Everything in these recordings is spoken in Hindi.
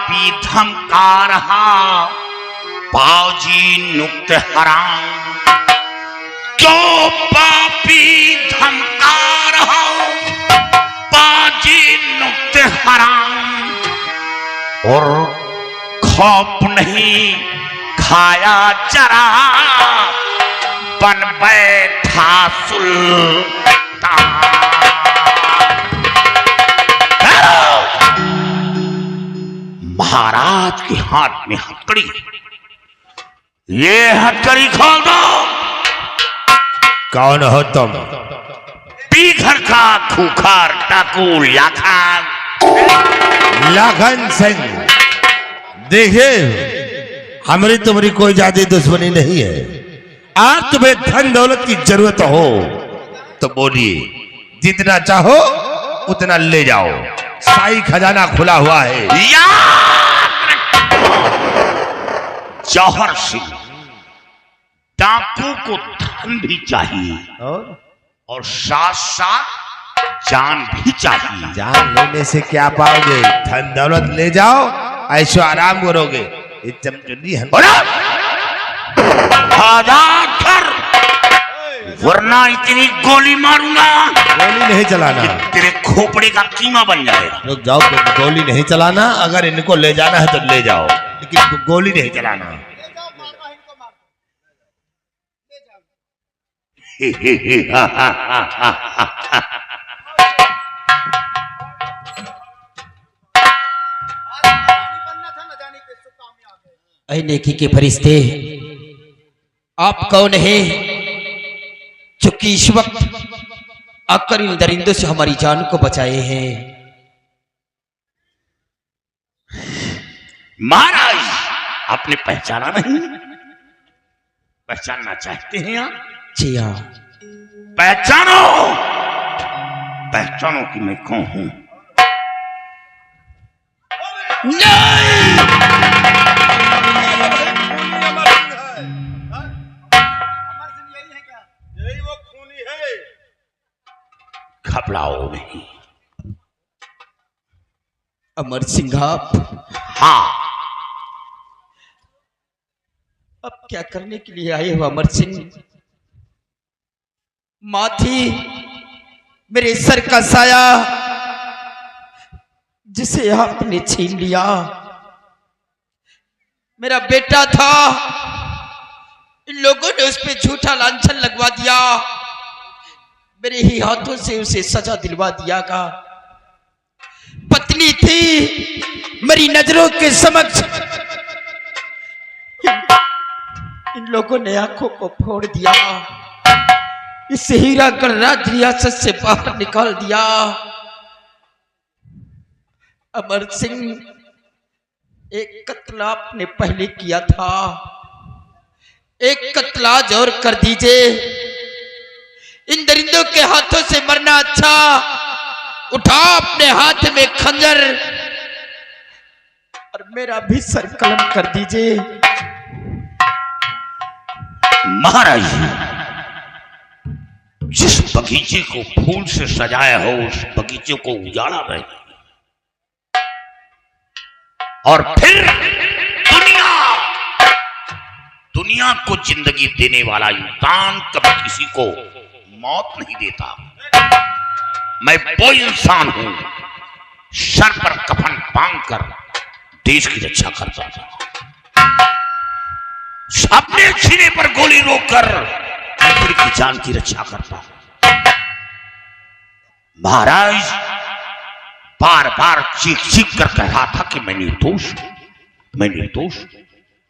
पापी धमका रहा बाजी नुक्ते हराम। क्यों पापी धमका रहा बाजी नुक्ते हराम। और खौफ नहीं खाया जरा बन बैठा सुल्तान। महाराज के हाथ में हथकड़ी, ये हथकड़ी खोल दो। कौन हो तुम? पीघर का खूंखार डाकू लाखन सिंह। देखिए, हमारी तुम्हारी कोई ज्यादा दुश्मनी नहीं है। आज तुम्हें धन दौलत की जरूरत हो तो बोलिए, जितना चाहो उतना ले जाओ, शाही खजाना खुला हुआ है। जौहर सिंह, डाकू को धन भी चाहिए और साथ साथ जान भी चाहिए। जान लेने से क्या पाओगे? धन दौलत ले जाओ, ऐशो आराम करोगे। वरना इतनी गोली मारूंगा, गोली नहीं चलाना, तेरे खोपड़े का कीमा बन जाएगा। रुक जाओ, गोली नहीं चलाना। अगर इनको ले जाना है तो ले जाओ, लेकिन गोली नहीं चलाना। ऐ नेकी के फरिश्ते, आप कौन है जो कि इस वक्त आकर इन दरिंदों से हमारी जान को बचाए हैं? महाराज, आपने पहचाना नहीं? पहचानना चाहते हैं आप? जी हाँ। पहचानो, पहचानो कि मैं कौन हूं। घबराओ नहीं। अमर सिंह आप? हाँ। अब क्या करने के लिए आए हो अमर सिंह? माँ थी मेरे सर का साया, जिसे आपने छीन लिया। मेरा बेटा था, इन लोगों ने उस पर झूठा लांछन लगवा दिया। मेरे ही हाथों से उसे सजा दिलवा दिया का। पत्नी थी, मेरी नजरों के समक्ष इन लोगों ने आंखों को फोड़ दिया। इस हीरा गणराज रियासत से बाहर निकाल दिया। अमर सिंह, एक कत्ल आपने पहले किया था, एक कत्ल आज और कर दीजिए। इन दरिंदों के हाथों से मरना अच्छा। उठाओ अपने हाथ में खंजर और मेरा भी सर कलम कर दीजिए। महाराज, जिस बगीचे को फूल से सजाया हो, उस बगीचे को उजाड़ा रहे और फिर दुनिया को जिंदगी देने वाला इंसान कभी किसी को मौत नहीं देता। मैं वो इंसान हूं, सर पर कफन बांधकर देश की रक्षा करता था। अपने सीने पर गोली रोककर अपनी की जान की रक्षा करता। महाराज बार बार चीख चीख कर कह रहा था कि मैं निर्दोष हूं, मैं निर्दोष हूं,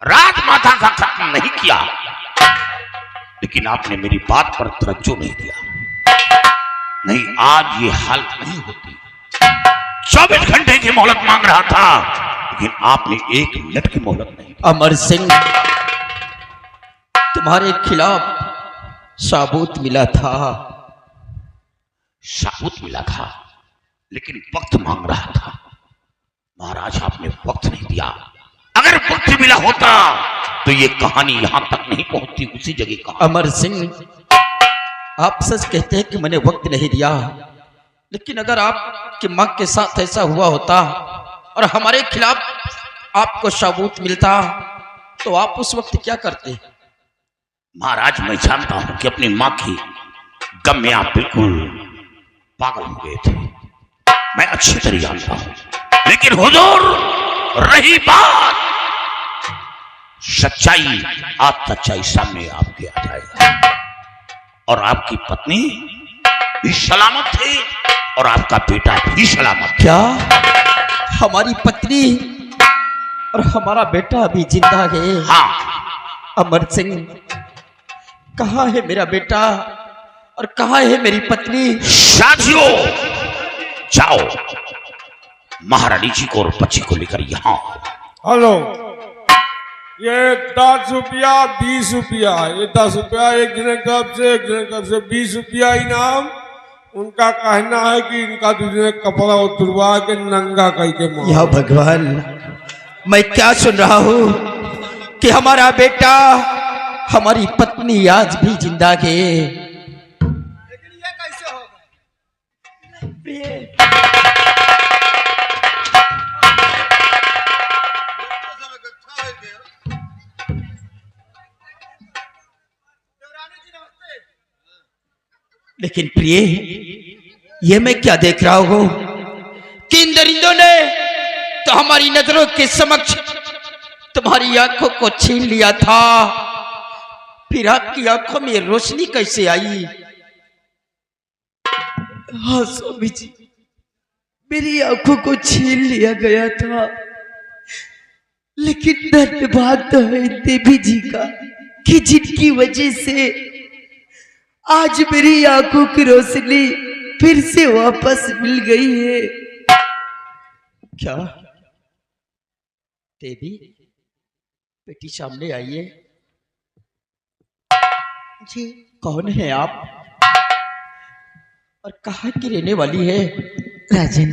राजमाता का कत्ल नहीं किया। लेकिन आपने मेरी बात पर तवज्जो नहीं दिया। नहीं, आज ये हालत नहीं होती। 24 घंटे की मोहलत मांग रहा था, लेकिन आपने 1 मिनट की मोहलत नहीं दी। अमर सिंह, तुम्हारे खिलाफ सबूत मिला था। सबूत मिला था, लेकिन वक्त मांग रहा था। महाराज, आपने वक्त नहीं दिया। अगर वक्त मिला होता तो ये कहानी यहां तक नहीं पहुंचती, उसी जगह का। अमर सिंह, आप सच कहते हैं कि मैंने वक्त नहीं दिया, लेकिन अगर आपकी मां के साथ ऐसा हुआ होता और हमारे खिलाफ आपको सबूत मिलता तो आप उस वक्त क्या करते? महाराज, मैं जानता हूं कि अपनी मां की गम में आप बिल्कुल पागल हो गए थे, मैं अच्छी तरह जानता हूं। लेकिन हुजूर, रही बात सच्चाई, आप सच्चाई सामने आपके आ जाएगा। और आपकी पत्नी भी सलामत है और आपका बेटा भी सलामत। क्या हमारी पत्नी और हमारा बेटा अभी जिंदा है? हाँ। अमर सिंह, कहाँ है मेरा बेटा और कहाँ है मेरी पत्नी? साथियों, जाओ महारानी जी को और बच्ची को लेकर यहाँ। हेलो, ये 10 रुपया 20 रुपया, ये 10 रुपया एक जने तरफ से, एक जने तरफ से 20 रुपया इनाम। उनका कहना है कि इनका दूसरे कपड़ा उतरवा के नंगा करके मारो। या भगवान, मैं क्या सुन रहा हूँ कि हमारा बेटा, हमारी पत्नी आज भी जिंदा है। लेकिन ये कैसे होगा? लेकिन प्रिय, ये मैं क्या देख रहा हूं कि इन दरिंदों ने तो हमारी नजरों के समक्ष तुम्हारी आंखों को छीन लिया था, फिर आपकी आंखों में रोशनी कैसे आई? हाँ स्वामी जी, मेरी आंखों को छीन लिया गया था, लेकिन धन्यवाद तो है देवी जी का कि जिनकी वजह से आज मेरी आंखों की रोशनी फिर से वापस मिल गई है। क्या देवी? बेटी सामने आइए। जी, कौन है आप और कहाँ की रहने वाली है? राजन,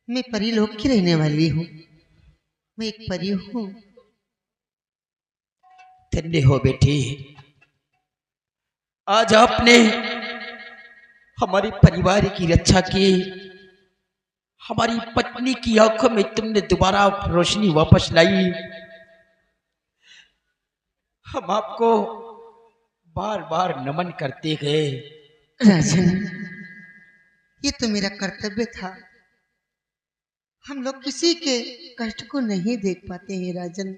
मैं परी लोक की रहने वाली हूँ। मैं एक परी हूँ। धन्य हो बेटी, आज आपने हमारे परिवार की रक्षा की, हमारी पत्नी की आंखों में तुमने दोबारा रोशनी वापस लाई। हम आपको बार बार नमन करते गए। राजन, ये तो मेरा कर्तव्य था। हम लोग किसी के कष्ट को नहीं देख पाते हैं राजन।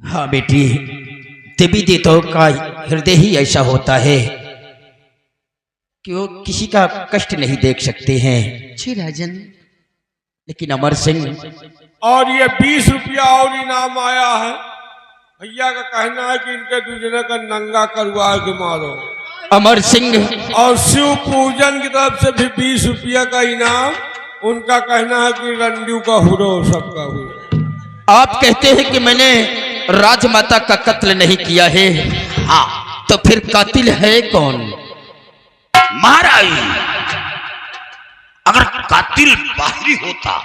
हाँ बेटी, देवी देवताओं का हृदय ही ऐसा होता है कि वो किसी का कष्ट नहीं देख सकते हैं। जी राजन। लेकिन अमर सिंह, और ये 20 रुपया और इनाम आया है। भैया का कहना है कि इनके दूसरे का नंगा करवा के मारो। अमर सिंह, और शिव पूजन की तरफ से भी 20 रुपया का इनाम। उनका कहना है कि रंडू का हुरो सबका हुरो। आप कहते हैं कि मैंने राजमाता का कत्ल नहीं किया है, हाँ, तो फिर कातिल है कौन? महाराज, अगर कातिल बाहरी होता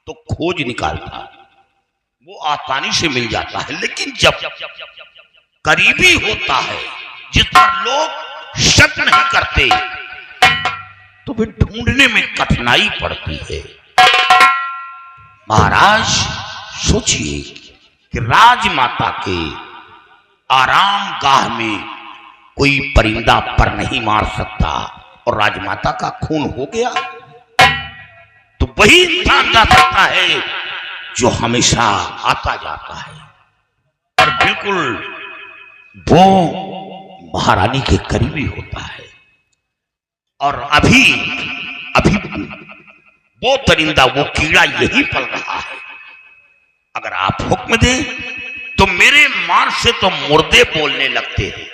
तो खोज निकालता, वो आसानी से मिल जाता है। लेकिन जब करीबी होता है, जिस पर लोग शक नहीं करते, तो फिर ढूंढने में कठिनाई पड़ती है। महाराज, सोचिए कि राजमाता के आराम गाह में कोई परिंदा पर नहीं मार सकता, और राजमाता का खून हो गया तो वही इंसान जा सकता है जो हमेशा आता जाता है, और बिल्कुल वो महारानी के करीबी होता है। और अभी वो परिंदा, वो कीड़ा यही पल रहा है। अगर आप हुक्म दें तो मेरे मार से तो मुर्दे बोलने लगते हैं।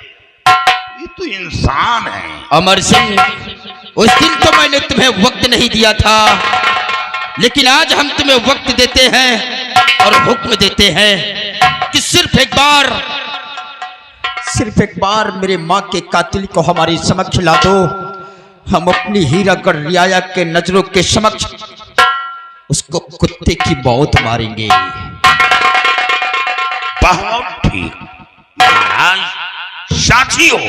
ये तो इंसान है। अमर सिंह, उस दिन तो मैंने तुम्हें वक्त नहीं दिया था, लेकिन आज हम तुम्हें वक्त देते हैं और हुक्म देते हैं कि सिर्फ एक बार मेरे माँ के कातिल को हमारी समक्ष ला दो। हम अपनी हीरागढ़ रियाया के नजरों के समक्ष उसको कुत्ते की मौत मारेंगे। बहुत ठीक महाराज। साथियों,